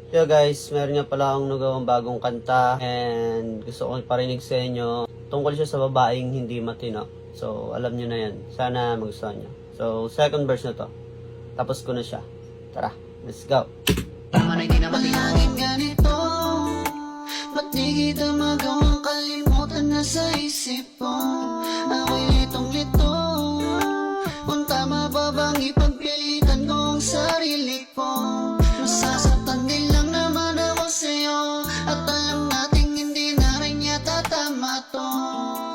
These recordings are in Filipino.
Yo guys, meron nga pala akong nagawang bagong kanta and gusto ko iparinig sa inyo. Tungkol siya sa babaeng hindi matino. So, alam nyo na yan. Sana magustuhan nyo. So, second verse na to. Tapos ko na siya. Tara, let's go. Palaging ganito, ba't di kita magawang kalimutan na sa isip ko? Ako'y litong-lito, kung tama ba bang ipagpilitan ko ang sarili ko? Masasaktan din lang naman ako sa'yo, at alam nating hindi na rin yata tama to.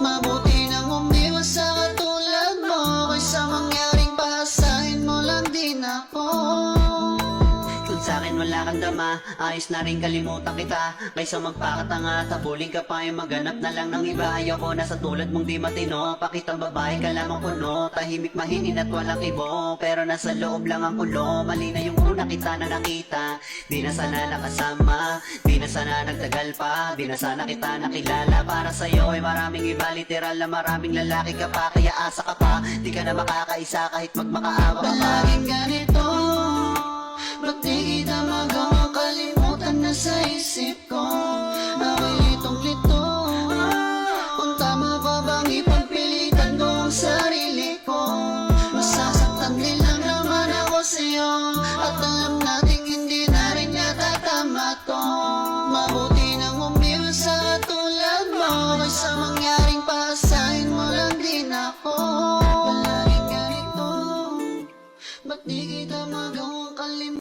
Mabuti nang umiwas sa katulad mo, kaysa mangyaring pasahin mo lang din ako. Sa'kin wala kang dama, ayos na rin kalimutan kita. Kaysa magpakatanga, tabulin ka pa yung maganap na lang ng iba. Ayoko na sa tulad mong di matino, pakitang babae ka lamang kuno. Tahimik mahinin at walang ibo, pero nasa loob lang ang kulo. Mali na yung una kita na nakita, di na sana nakasama, di na sana nagtagal pa, di na sana kita nakilala. Para sa'yo ay maraming iba, literal na maraming lalaki ka pa. Kaya asa ka pa, di ka na makakaisa kahit magmakaawa ka pa. Palaging ganito, ba't di kita magawang kalimutan na sa isip ko?